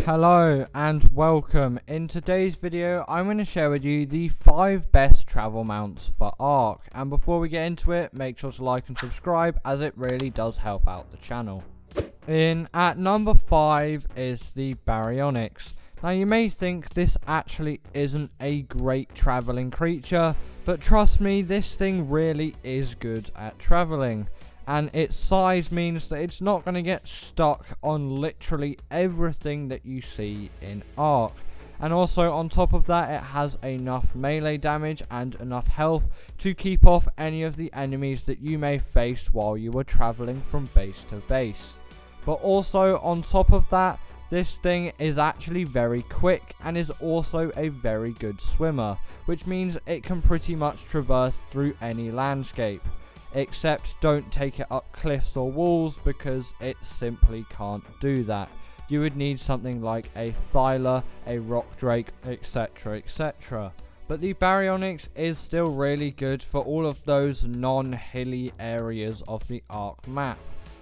Hello and welcome. In today's video I'm going to share with you the 5 best travel mounts for Ark, and before we get into it, make sure to like and subscribe as it really does help out the channel. At number 5 is the Baryonyx. Now you may think this actually isn't a great travelling creature, but trust me, this thing really is good at travelling. And its size means that it's not going to get stuck on literally everything that you see in Ark. And also on top of that, it has enough melee damage and enough health to keep off any of the enemies that you may face while you are travelling from base to base. But also on top of that, this thing is actually very quick and is also a very good swimmer, which means it can pretty much traverse through any landscape. Except don't take it up cliffs or walls, because it simply can't do that. You would need something like a Thyla, a Rock Drake, etc, etc. But the Baryonyx is still really good for all of those non-hilly areas of the Ark map.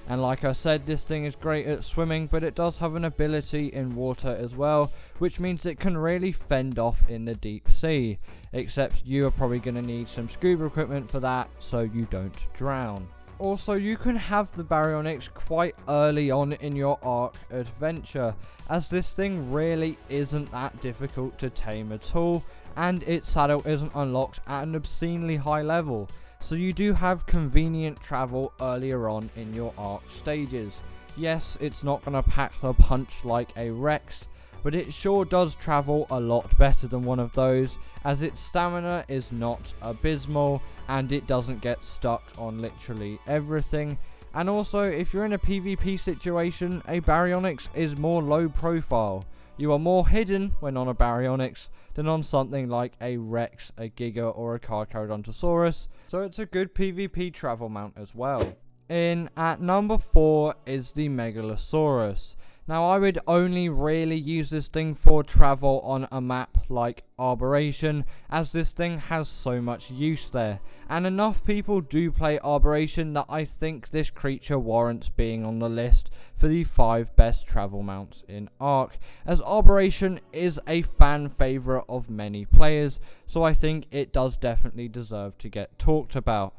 And like I said, this thing is great at swimming, but it does have an ability in water as well, which means it can really fend off in the deep sea. Except you are probably going to need some scuba equipment for that, so you don't drown. Also, you can have the Baryonyx quite early on in your Ark adventure, as this thing really isn't that difficult to tame at all, and its saddle isn't unlocked at an obscenely high level. So you do have convenient travel earlier on in your Ark stages. Yes, it's not going to pack the punch like a Rex, but it sure does travel a lot better than one of those, as its stamina is not abysmal and it doesn't get stuck on literally everything. And also, if you're in a PvP situation, a Baryonyx is more low profile. You are more hidden when on a Baryonyx than on something like a Rex, a Giga, or a Carcharodontosaurus, so it's a good PvP travel mount as well. At number 4 is the Megalosaurus. Now I would only really use this thing for travel on a map like Arboration, as this thing has so much use there, and enough people do play Arboration that I think this creature warrants being on the list for the 5 best travel mounts in Ark, as Arboration is a fan favourite of many players, so I think it does definitely deserve to get talked about.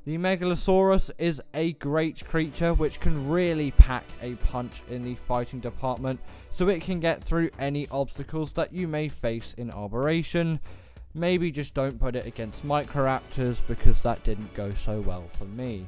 The Megalosaurus is a great creature which can really pack a punch in the fighting department, so it can get through any obstacles that you may face in Arboration. Maybe just don't put it against Microraptors, because that didn't go so well for me.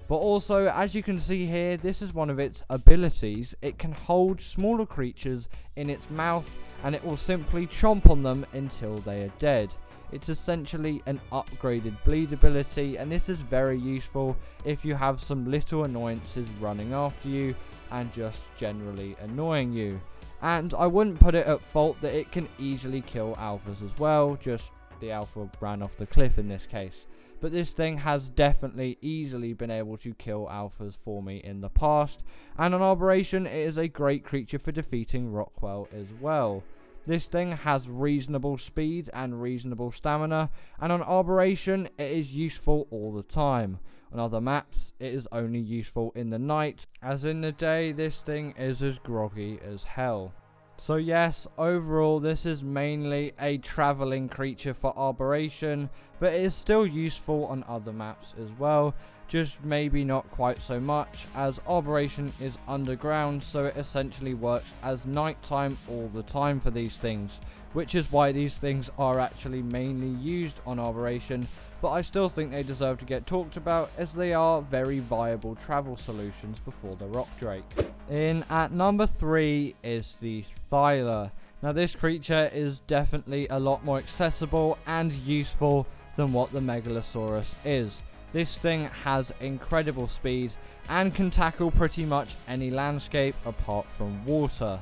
But also, as you can see here, this is one of its abilities. It can hold smaller creatures in its mouth and it will simply chomp on them until they are dead. It's essentially an upgraded bleed ability, and this is very useful if you have some little annoyances running after you and just generally annoying you. And I wouldn't put it at fault that it can easily kill alphas as well, just the alpha ran off the cliff in this case. But this thing has definitely easily been able to kill alphas for me in the past, and on Arboration it is a great creature for defeating Rockwell as well. This thing has reasonable speed and reasonable stamina, and on Arboration it is useful all the time. On other maps it is only useful in the night, as in the day this thing is as groggy as hell. So yes, overall this is mainly a travelling creature for Arboration, but it is still useful on other maps as well, just maybe not quite so much, as Arboration is underground, so it essentially works as nighttime all the time for these things, which is why these things are actually mainly used on Arboration, but I still think they deserve to get talked about, as they are very viable travel solutions before the Rock Drake. At number 3 is the Thyla. Now this creature is definitely a lot more accessible and useful than what the Megalosaurus is. This thing has incredible speed and can tackle pretty much any landscape apart from water.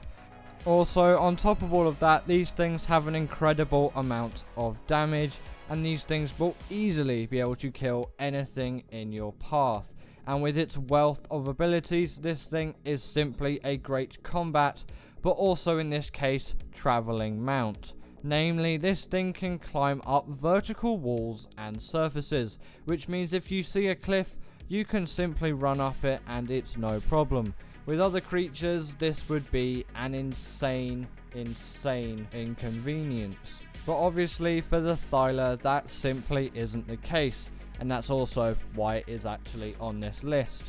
Also, on top of all of that, these things have an incredible amount of damage, and these things will easily be able to kill anything in your path. And with its wealth of abilities, this thing is simply a great combat, but also in this case, travelling mount. Namely, this thing can climb up vertical walls and surfaces, which means if you see a cliff, you can simply run up it and it's no problem. With other creatures, this would be an insane inconvenience. But obviously for the Thyla, that simply isn't the case, and that's also why it is actually on this list.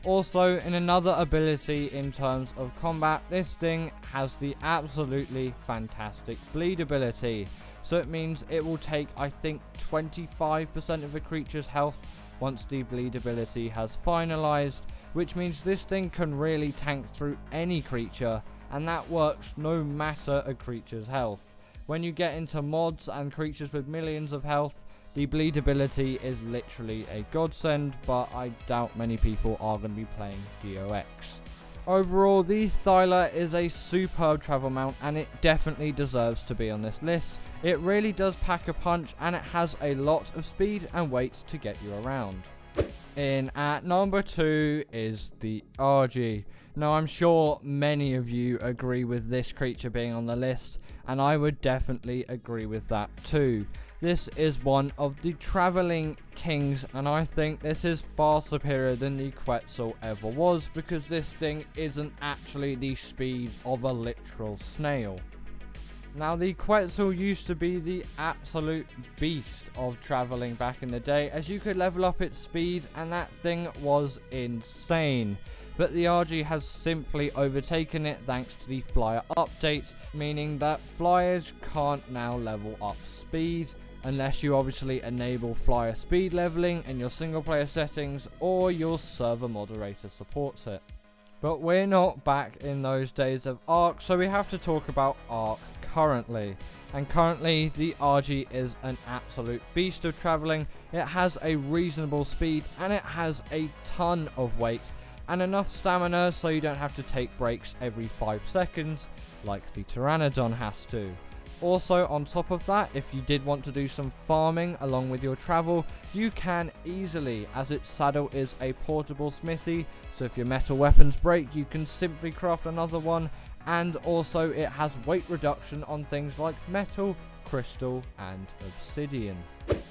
Also, in another ability in terms of combat, this thing has the absolutely fantastic bleed ability. So it means it will take, I think, 25% of a creature's health once the bleed ability has finalized, which means this thing can really tank through any creature, and that works no matter a creature's health. When you get into mods and creatures with millions of health, the bleed ability is literally a godsend, but I doubt many people are going to be playing GOX. Overall, the Thyla is a superb travel mount, and it definitely deserves to be on this list. It really does pack a punch, and it has a lot of speed and weight to get you around. In at number 2 is the Argy. Now, I'm sure many of you agree with this creature being on the list, and I would definitely agree with that too. This is one of the travelling kings, and I think this is far superior than the Quetzal ever was, because this thing isn't actually the speed of a literal snail. Now, the Quetzal used to be the absolute beast of travelling back in the day, as you could level up its speed and that thing was insane. But the Argy has simply overtaken it thanks to the flyer update, meaning that flyers can't now level up speed, unless you obviously enable flyer speed leveling in your single player settings or your server moderator supports it. But we're not back in those days of Ark, so we have to talk about Ark currently. And currently, the Argy is an absolute beast of travelling. It has a reasonable speed, and it has a ton of weight, and enough stamina so you don't have to take breaks every 5 seconds, like the Pteranodon has to. Also, on top of that, if you did want to do some farming along with your travel, you can easily, as its saddle is a portable smithy, so if your metal weapons break, you can simply craft another one, and also it has weight reduction on things like metal, crystal, and obsidian.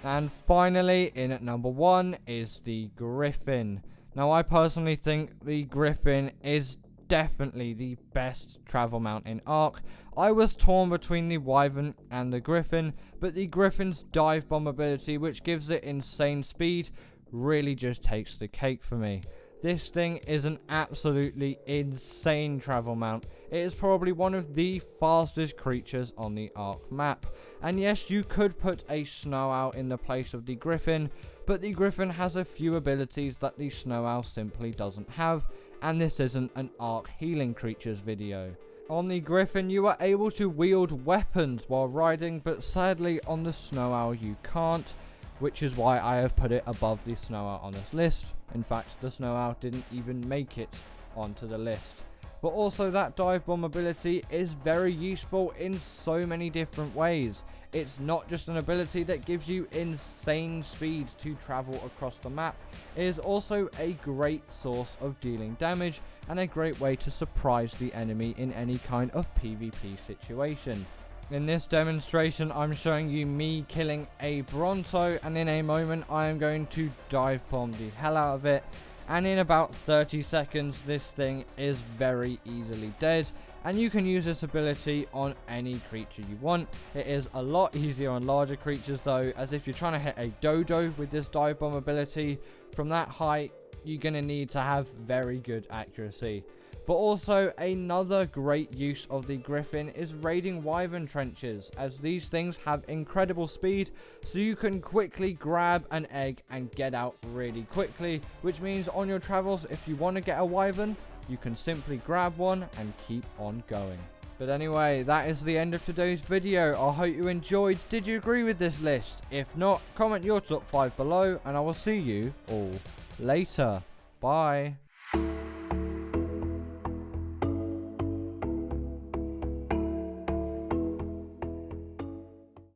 And finally, in at number 1 is the Griffin. Now, I personally think the Griffin is definitely the best travel mount in Ark. I was torn between the Wyvern and the Griffin, but the Griffin's dive bomb ability, which gives it insane speed, really just takes the cake for me. This thing is an absolutely insane travel mount. It is probably one of the fastest creatures on the Ark map. And yes, you could put a Snow Owl in the place of the Griffin, but the Griffin has a few abilities that the Snow Owl simply doesn't have, and this isn't an Ark healing creatures video. On the Griffin, you are able to wield weapons while riding, but sadly on the Snow Owl you can't, which is why I have put it above the Snow Owl on this list. In fact, the Snow Owl didn't even make it onto the list. But also, that dive bomb ability is very useful in so many different ways. It's not just an ability that gives you insane speed to travel across the map. It is also a great source of dealing damage and a great way to surprise the enemy in any kind of PvP situation. In this demonstration, I'm showing you me killing a Bronto, and in a moment I am going to dive bomb the hell out of it, and in about 30 seconds this thing is very easily dead, and you can use this ability on any creature you want. It is a lot easier on larger creatures though, as if you're trying to hit a dodo with this dive bomb ability from that height, you're going to need to have very good accuracy. But also, another great use of the Griffin is raiding Wyvern trenches, as these things have incredible speed, so you can quickly grab an egg and get out really quickly, which means on your travels, if you want to get a Wyvern, you can simply grab one and keep on going. But anyway, that is the end of today's video. I hope you enjoyed. Did you agree with this list? If not, comment your top 5 below, and I will see you all later. Bye.